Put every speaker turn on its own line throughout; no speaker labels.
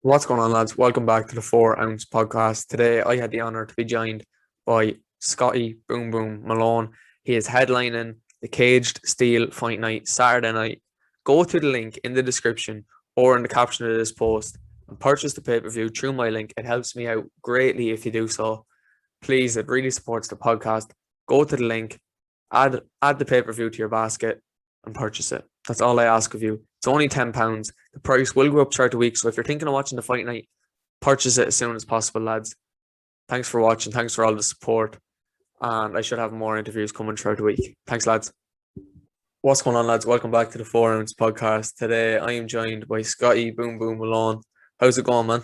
What's going on, lads? Welcome back to the 4 Ounce Podcast. Today, I had the honour to be joined by Scotty Boom Boom Malone. He is headlining the Caged Steel Fight Night Saturday night. Go to the link in the description or in the caption of this post and purchase the pay-per-view through my link. It helps me out greatly if you do so. Please, it really supports the podcast. Go to the link, add the pay-per-view to your basket and purchase it. That's all I ask of you. It's only £10. The price will go up throughout the week. So if you're thinking of watching the fight night, purchase it as soon as possible, lads. Thanks for watching. Thanks for all the support. And I should have more interviews coming throughout the week. Thanks, lads. What's going on, lads? Welcome back to the 4 Ounce Podcast. Today I am joined by Scotty Boom Boom Malone. How's it going, man?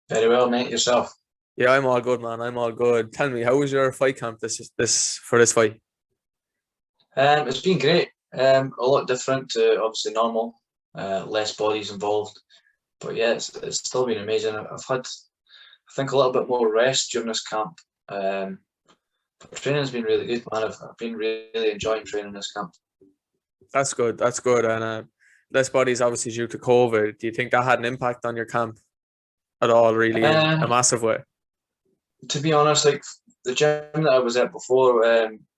Very well, mate. Yourself?
Yeah, I'm all good, man. I'm all good. Tell me, how was your fight camp this fight?
It's been great. A lot different to obviously normal. Less bodies involved, but yeah, it's still been amazing. I've had, I think, a little bit more rest during this camp. But training's been really good, man. I've been really enjoying training this camp.
That's good. That's good. And less bodies obviously due to COVID. Do you think that had an impact on your camp at all, really, in a
Um,
massive way?
to be honest, like the gym that I was at before,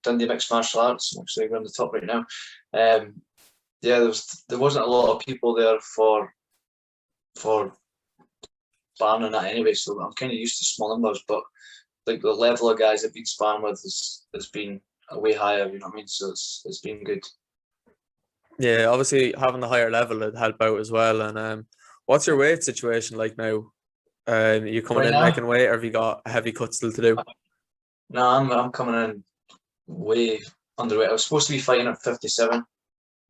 Dundee Mixed Martial Arts, actually we're on the top right now. Um, yeah, there wasn't a lot of people there for sparring and that anyway, so I'm kind of used to small numbers. But like the level of guys I've been sparring with has been way higher. You know what I mean? So it's been good.
Yeah, obviously having the higher level would help out as well. And what's your weight situation like now? You coming
Right
in
now,
making weight, or have you got a heavy cut still to do?
no, I'm coming in way underweight. I was supposed to be fighting at 57,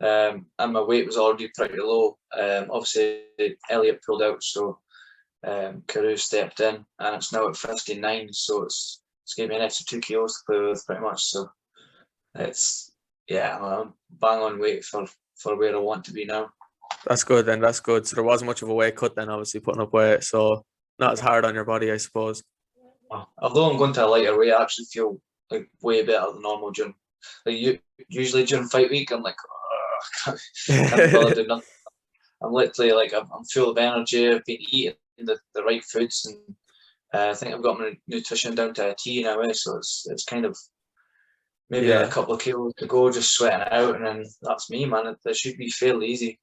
and my weight was already pretty low. Obviously, Elliot pulled out, so Carew stepped in, and it's now at 59. So it's gave me an extra 2 kilos to play with, pretty much. So it's yeah, I'm bang on weight for where I want to be now.
That's good then. That's good. So there wasn't much of a weight cut then, obviously putting up weight. So not as hard on your body, I suppose.
Although I'm going to a lighter weight, I actually feel like way better than normal during like usually during fight week. I'm like, oh, can't be bothered doing nothing. I'm literally like I'm full of energy. I've been eating the right foods, and I think I've got my nutrition down to a T now. So it's kind of maybe a
Yeah.
couple of kilos to go, just sweating it out, and then that's me, man. It should be fairly easy.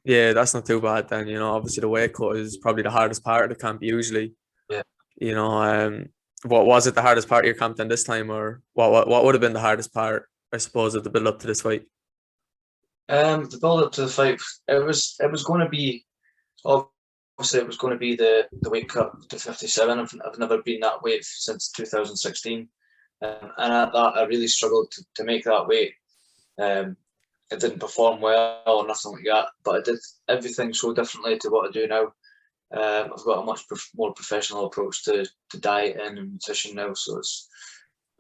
Yeah, that's not too bad then. Obviously the weight cut is probably the hardest part of the camp usually.
Yeah.
You know, what was it the hardest part of your camp then this time, or what would have been the hardest part, I suppose, of the build up to this fight?
The build up to the fight, it was going to be obviously it was going to be the weight cut to 57. I've never been that weight since 2016, and at that I really struggled to make that weight. Um, it didn't perform well or nothing like that, but I did everything so differently to what I do now. I've got a much more professional approach to diet and nutrition now, so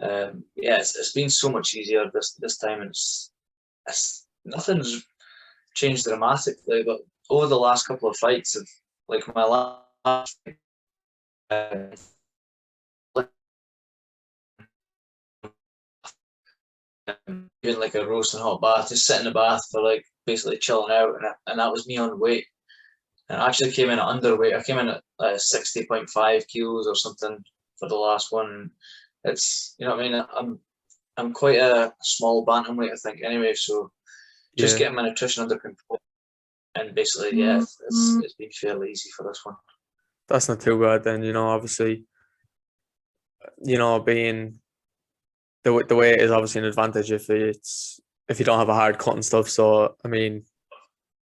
yeah, it's been so much easier this time, and it's nothing's changed dramatically, but over the last couple of fights, of like my last, uh, doing like a roasting hot bath, just sit in the bath for like basically chilling out, and that was me on weight. And I actually came in at underweight. I came in at 60.5 kilos or something for the last one. It's you know what I mean. I'm quite a small bantamweight, I think, anyway. So just
Yeah,
getting my nutrition under control, and basically, yeah, it's been fairly easy for this one.
that's not too bad then. Obviously, being the weight is obviously an advantage if you don't have a hard cut and stuff. So I mean,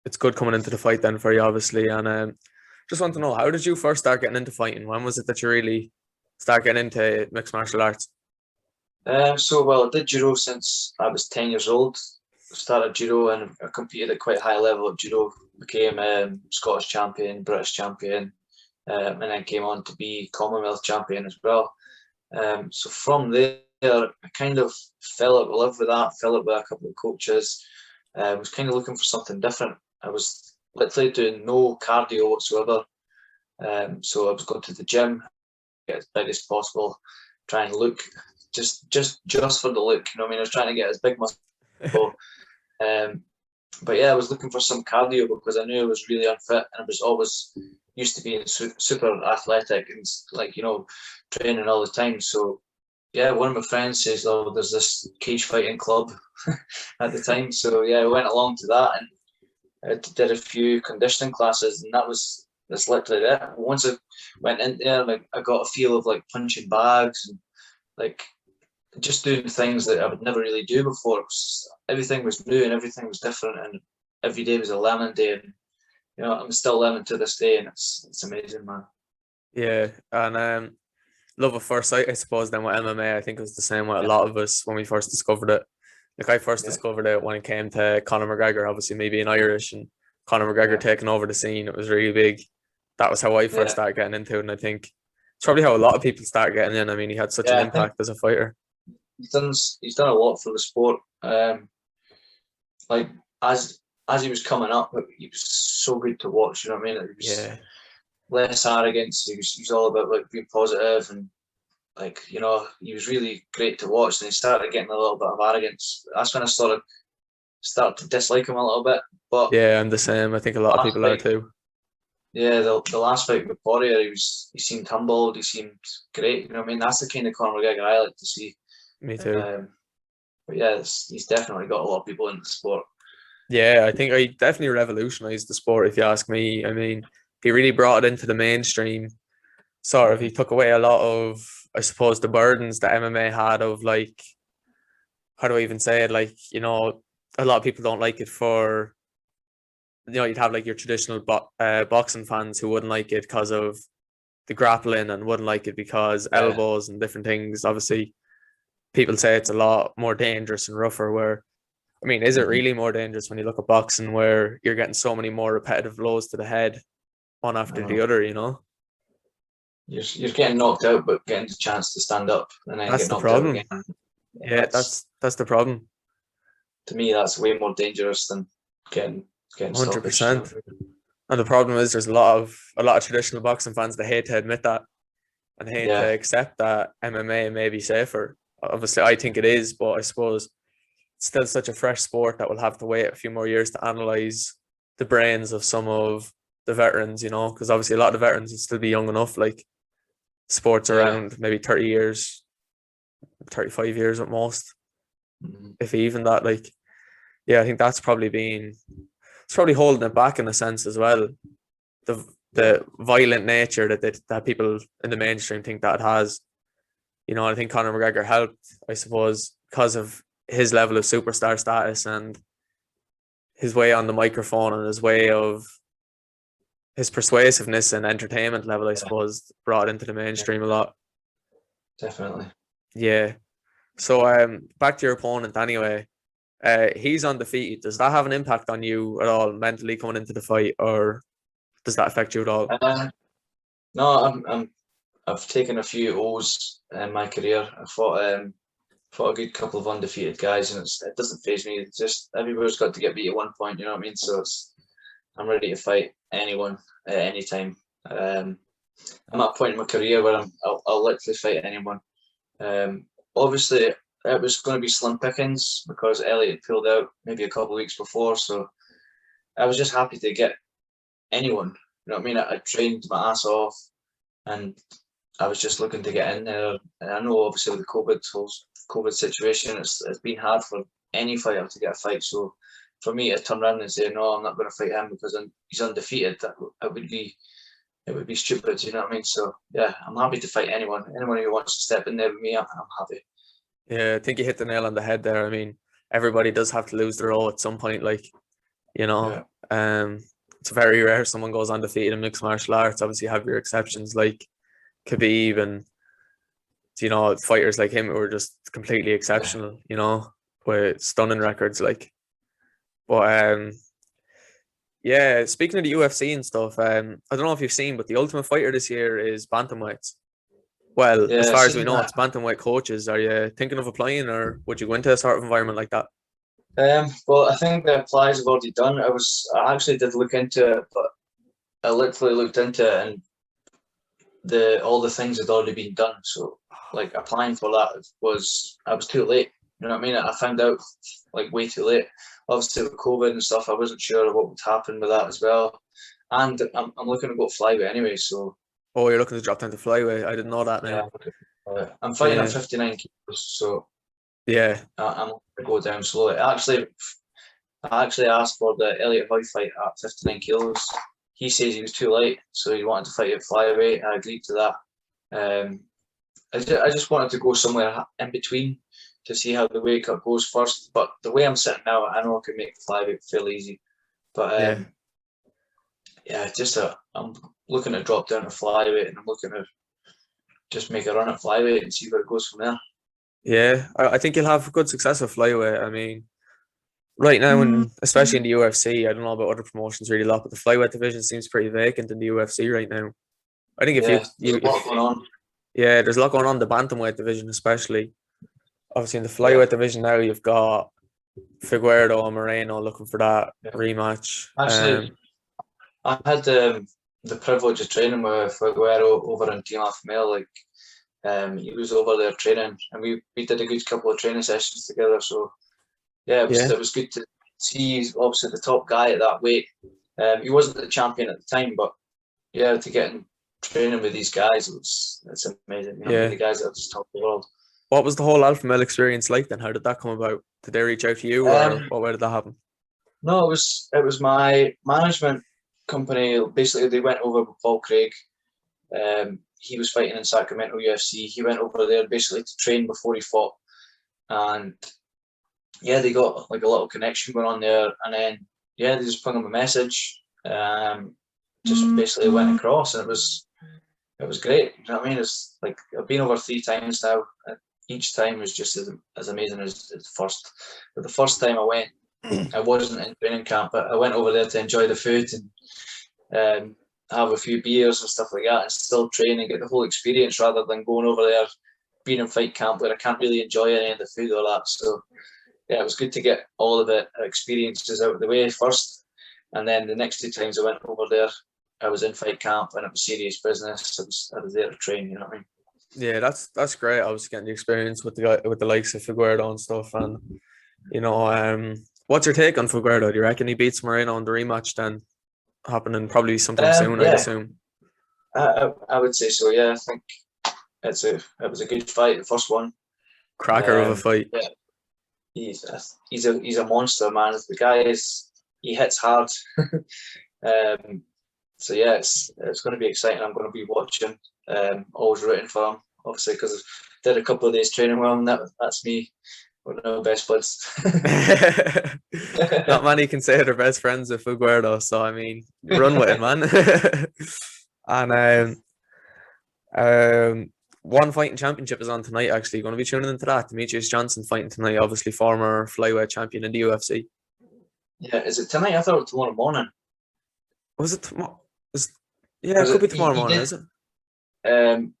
it's good coming into the fight then for you, obviously. And just want to know, how did you first start getting into fighting? When was it that you really start getting into mixed martial arts?
Well, I did judo since I was 10 years old. I started judo and I competed at quite a high level at judo. Became Scottish champion, British champion, and then came on to be Commonwealth champion as well. So from there, I kind of fell out of love with that. Fell out with a couple of coaches. I was kind of looking for something different. I was literally doing no cardio whatsoever. So I was going to the gym, get as big as possible, try and look just for the look. You know what I mean? I was trying to get as big muscle. Um, but yeah, I was looking for some cardio because I knew I was really unfit, and I was always used to being super athletic and like, training all the time. So yeah, one of my friends says, "Oh, there's this cage fighting club at the time." So yeah, I went along to that and I did a few conditioning classes, and that's literally it. Once I went in there, like I got a feel of like punching bags and like just doing things that I would never really do before. Everything was new and everything was different, and every day was a learning day. And I'm still learning to this day, and it's amazing, man.
Yeah, and love at first sight, I suppose. Then with MMA, I think it was the same with a
Yeah,
lot of us when we first discovered it. Like I first
yeah,
discovered it when it came to Conor McGregor, obviously me being Irish and Conor McGregor
yeah,
taking over the scene. It was really big. That was how I first
yeah,
started getting into it, and I think it's probably how a lot of people start getting in. I mean, he had such an
yeah. I think
impact as a fighter.
he's done a lot for the sport. Like as he was coming up, he was so good to watch. You know what I mean? He was
Yeah,
less arrogance. He was all about like being positive and like he was really great to watch. And he started getting a little bit of arrogance. That's when I started to dislike him a little bit. But
yeah, I'm the same. I think a lot of
last
people are
fight,
too.
yeah, the last fight with Poirier, he seemed humbled. He seemed great. You know what I mean? That's the kind of Conor McGregor I like to see.
Me too.
Um, but yeah, he's definitely got a lot of people in the sport.
Yeah, I think I definitely revolutionized the sport, if you ask me. I mean, he really brought it into the mainstream. Sort of, he
Mhm.
took away a lot of, I suppose, the burdens that MMA had of like, how do I even say it? Like, a lot of people don't like it for, you'd have like your traditional boxing fans who wouldn't like it because of the grappling and wouldn't like it because
Yeah.
elbows and different things. Obviously, people say it's a lot more dangerous and rougher. Where, I mean, is it
Mhm.
really more dangerous when you look at boxing where you're getting so many more repetitive blows to the head, one
I
after the
know.
other?
You're getting knocked out, but getting the chance to stand up and then
That's
get
the
knocked out
problem.
again. Yeah,
Yeah, that's the problem.
to me, that's way more dangerous than getting stoppage.
100%. And the problem is there's a lot of traditional boxing fans that hate to admit that and hate to
Yeah,
accept that MMA may be safer. Obviously, I think it is, but I suppose it's still such a fresh sport that we'll have to wait a few more years to analyze the brains of some of the veterans, because obviously a lot of the veterans would still be young enough, like sports
yeah.
around maybe 30 years, 35 years at most,
Mhm.
if even that. Like, yeah, I think it's probably holding it back in a sense as well. The
Yeah,
the violent nature that people in the mainstream think that it has. I think Conor McGregor helped, I suppose, because of his level of superstar status and his way on the microphone and his way of his persuasiveness and entertainment level, I
yeah,
suppose, brought into the
yeah,
mainstream a lot.
definitely.
Yeah. So back to your opponent anyway. He's undefeated. Does that have an impact on you at all mentally coming into the fight, or does that affect you at all?
No, I've taken a few O's in my career. I fought a good couple of undefeated guys, and it doesn't faze me. It's just everywhere's got to get beat at one point. You know what I mean? So I'm ready to fight anyone at any time. I'm at a point in my career where I'll literally fight anyone. Obviously, it was going to be slim pickings because Elliot pulled out maybe a couple of weeks before, so I was just happy to get anyone. You know what I mean? I trained my ass off, and I was just looking to get in there. And I know, obviously, with the whole COVID situation, it's been hard for any fighter to get a fight. So for me to turn around and say no, I'm not going to fight him because he's undefeated, it would be stupid. You know what I mean? So yeah, I'm happy to fight anyone. Anyone who wants to step in there with me, I'm happy.
Yeah, I think you hit the nail on the head there. I mean, everybody does have to lose their role at some point. Like, you know,
Yeah,
um, it's very rare someone goes undefeated in mixed martial arts. Obviously, you have your exceptions like Khabib and fighters like him who are just completely
yeah.
exceptional. With stunning records. Like, but yeah. Speaking of the UFC and stuff, I don't know if you've seen, but the Ultimate Fighter this year is bantamweights. Well, as
Yeah,
far as we
seeing
know,
that.
it's bantamweight coaches. Are you thinking of applying, or would you go into a sort of environment like that?
Well, I think the applies have already done. I actually did look into it, but I literally looked into it and the all the things had already been done. So like applying for that I was too late. You know what I mean? I found out like way too late. Obviously with COVID and stuff, I wasn't sure what would happen with that as well. and I'm looking to go flyweight anyway. So
Oh, you're looking to drop down to flyweight. I didn't know that
yeah,
now.
I'm fighting at
Yeah,
59 kilos, so
yeah,
I'm looking to go down slowly. I actually asked for the Elliot Hoy fight at 59 kilos. He says he was too light, so he wanted to fight at flyweight. I agreed to that. Um, I just wanted to go somewhere in between to see how the weight cut goes first. But the way I'm sitting now, I know I can make flyweight feel easy. But
yeah.
yeah, I'm looking to drop down to flyweight, and I'm looking to just make a run at flyweight and see where it goes from there.
Yeah, I think you'll have good success with flyweight. I mean, right now, and especially in the UFC, I don't know about other promotions really a lot, but the flyweight division seems pretty vacant in the UFC right now. I think if
Yeah, there's
you
a lot going on.
yeah, there's a lot going on in the bantamweight division, especially. Obviously, in the
Yeah,
flyweight division now, you've got Figueiredo and Moreno looking for that
yeah.
rematch.
Actually, I had the privilege of training with Figueroa over in Team Alpha Male. He was over there training, and we did a good couple of training sessions together. So yeah,
Yeah,
it was good to see. He's obviously the top guy at that weight. He wasn't the champion at the time, but yeah, to get in training with these guys, it's amazing. You know,
yeah.
the guys that are just top of the world.
What was the whole Alpha Male experience like then? How did that come about? Did they reach out to you, or
Um,
what way did that happen?
no, it was my management company. Basically, they went over with Paul Craig. He was fighting in Sacramento UFC. He went over there basically to train before he fought, and yeah, they got like a little connection going on there. And then yeah, they just put him a message. Just basically went across, and it was great. You know what I mean? It's like I've been over 3 times now. And each time was just as amazing as the first. But the first time I went, I wasn't in training camp, but I went over there to enjoy the food and have a few beers and stuff like that, and still train and get the whole experience rather than going over there, being in fight camp where I can't really enjoy any of the food or that. So yeah, it was good to get all of the experiences out of the way first, and then the next 2 times I went over there, I was in fight camp and it was serious business. I was there to train. You know what I mean?
Yeah, that's great. I was getting the experience with the guy with the likes of Figueiredo and stuff, and what's your take on Figueiredo? Do you reckon he beats Moreno in the rematch then happening probably sometime soon? I'd
Yeah,
assume.
I would say so. Yeah, I think it was a good fight, the first one.
Cracker of a
Um,
fight.
yeah, he's a monster, man. The guy he hits hard. So yeah, it's going to be exciting. I'm going to be watching. Always rooting for him, obviously, because I did a couple of days training with him. That's me. We're no best buds.
Not many can say they're best friends with Figueiredo, so I mean, run with it, man. And one fighting championship is on tonight. Actually, going to be tuning into that. Demetrius Johnson fighting tonight, obviously former flyweight champion in the UFC.
Yeah, is it tonight? I thought it was tomorrow morning.
Was it tomorrow? Yeah, it
Because
could be tomorrow
he
morning,
did.
is it?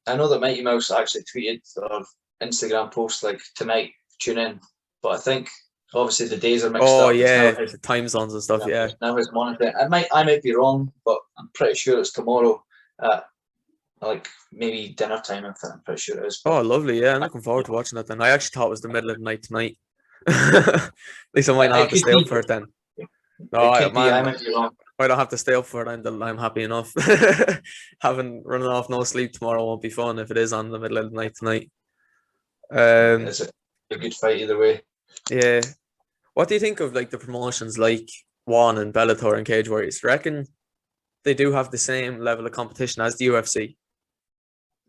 I know that Mighty Mouse actually tweeted or Instagram post like tonight, tune in. But I think obviously the days are mixed
Oh
up. It's now
yeah,
his
the time zones and stuff. Yeah,
it's now his monitor. I might be wrong, but I'm pretty sure it's tomorrow at like maybe dinner time. I'm pretty sure it is. But
oh, lovely. Yeah, I'm looking forward to watching that then. I actually thought it was the middle of the night tonight. At least I might not
it
have to
could
stay up
be.
for it then. No,
It could be. I
man,
might be wrong.
I don't have to stay up for it. I'm happy enough. Having running off no sleep tomorrow won't be fun if it is on the middle of the night tonight.
It's a good fight either way.
Yeah. What do you think of like the promotions like One and Bellator and Cage Warriors? Do you reckon they do have the same level of competition as the UFC?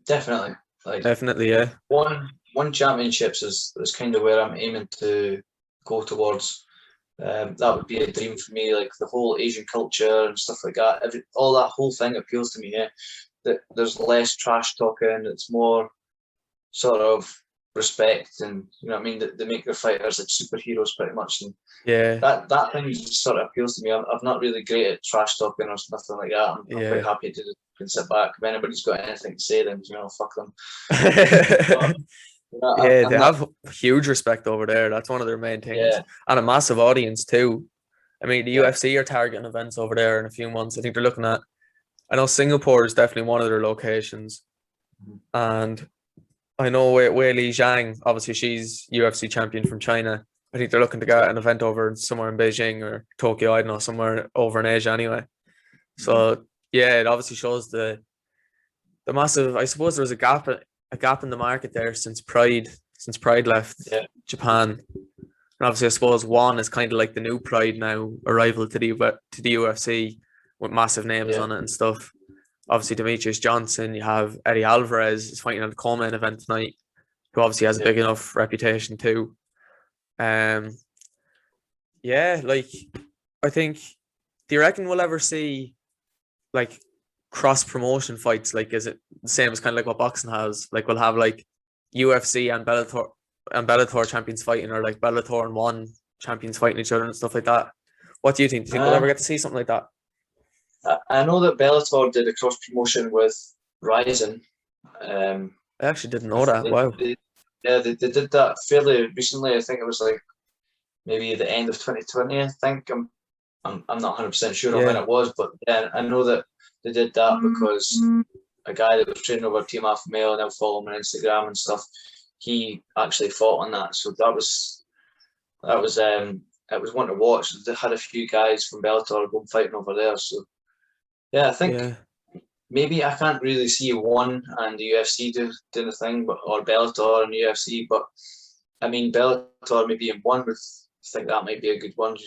Definitely. Like
Definitely, yeah.
one championships is kind of where I'm aiming to go towards. That would be a dream for me. Like the whole Asian culture and stuff like that. All that whole thing appeals to me. Yeah, that there's less trash talking. It's more sort of respect, and you know what I mean. They make their fighters like superheroes pretty much, and
Yeah,
that thing just sort of appeals to me. I'm not really great at trash talking or nothing like that. I'm quite
yeah.
happy to just can sit back. If anybody's got anything to say, then fuck them. But,
Yeah, they
I'm not.
have huge respect over there. That's one of their main things.
Yeah,
And a massive audience too. I mean, the
yeah,
UFC are targeting events over there in a few months. I think they're looking at, I know Singapore is definitely one of their locations. And I know Wei Li Zhang, obviously she's UFC champion from China. I think they're looking to get an event over somewhere in Beijing or Tokyo, I don't know, somewhere over in Asia anyway. So yeah, it obviously shows the massive. I suppose there was a gap in the market there since Pride left
Yeah,
Japan. And obviously, I suppose One is kind of like the new Pride now, a rival to the UFC with massive names
yeah,
on it and stuff. Obviously, Demetrius Johnson, you have Eddie Alvarez is fighting at the co-main event tonight, who obviously has a
yeah.
big enough reputation too. Um, yeah, like I think, do you reckon we'll ever see like cross promotion fights? Like, is it the same as kind of like what boxing has? Like, we'll have like UFC and Bellator champions fighting, or like Bellator and One champions fighting each other and stuff like that. What do you think? Do you think we'll ever
Um,
get to see something like that?
I know that Bellator did a cross promotion with Ryzen.
I actually didn't
I
know
think
that. Wow.
yeah, they did that fairly recently. I think it was like maybe the end of 2020. I think I'm not 100% sure on when
Yeah.
it was, but yeah, I know that they did that because a guy that was training over Team Alpha Male and I follow him on Instagram and stuff, he actually fought on that. So that was it was one to watch. They had a few guys from Bellator going fighting over there. So yeah, I think
Yeah.
maybe I can't really see One and the UFC do the thing, but or Bellator and UFC. But I mean, Bellator maybe in One would think that might be a good one.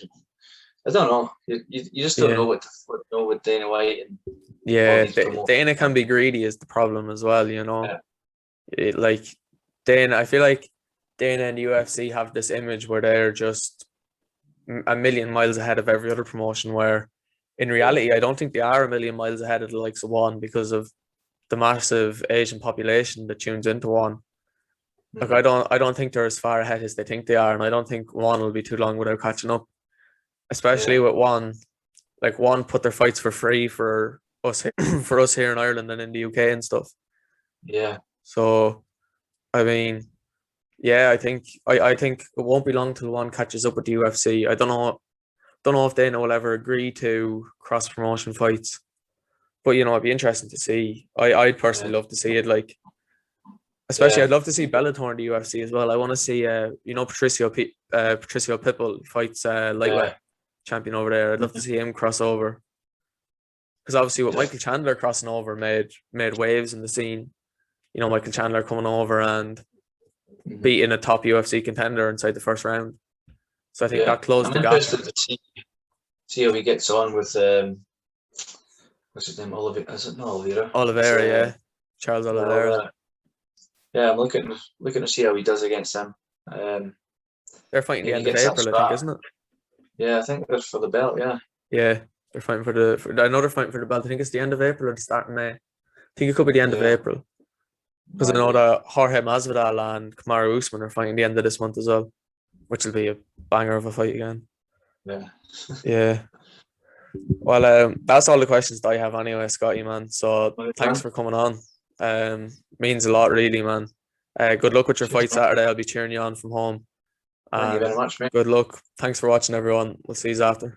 I don't know. You just don't know
Yeah.
what to know with Dana White and all
Yeah.
these promoters.
Dana can be greedy is the problem as well, you know.
Yeah,
Like Dana, I feel like Dana and UFC have this image where they're just a million miles ahead of every other promotion, where in
yeah,
reality, I don't think they are a million miles ahead of the likes of One because of the massive Asian population that tunes into One. Like
mhm,
I don't think they're as far ahead as they think they are, and I don't think One will be too long without catching up. Especially
yeah,
with One, like One put their fights for free for us for us here in Ireland and in the UK and stuff.
yeah,
So I mean, yeah, I think it won't be long till One catches up with the UFC. I don't know if Dana will ever agree to cross promotion fights, but you know, it'd be interesting to see. I'd
yeah,
personally love to see it. Like, especially
yeah,
I'd love to see Bellator in the UFC as well. I want to see you know, Patricio Pitbull fights lightweight
yeah,
champion over there. I'd love to
mhm,
see him cross over, because obviously with
yeah,
Michael Chandler crossing over made waves in the scene. You know, Michael Chandler coming over and
mhm,
beating a top UFC contender inside the first round. So I think
yeah.
that closed
I'm
the gap.
interested to see how he gets on with what's his name? Oliveira? Is it not Oliveira? It's
Oliveira, yeah, Charles
yeah,
Oliveira.
Oliveira. Yeah, I'm looking to see how he does against him. Um,
They're fighting the
maybe he
end of
gets that
April, I think,
scrap.
isn't it?
Yeah, I think that's for the belt. Yeah,
Yeah, they're fighting I know they're fighting for the belt. I think it's the end of April or the start of May. I think it could be the end of
yeah,
April, because I
might
know
be.
that Jorge Masvidal and Kamaru Usman are fighting the end of this month as well, which will be a banger of a fight again.
Yeah,
Yeah. Well, that's all the questions that I have anyway, Scotty, man. So
right,
thanks
man.
for coming on. Means a lot, really, man. Good luck with your
Cheers,
fight
man.
Saturday. I'll be cheering you on from home.
Thank you
And
very much, mate.
good luck. Thanks for watching, everyone. We'll see you after.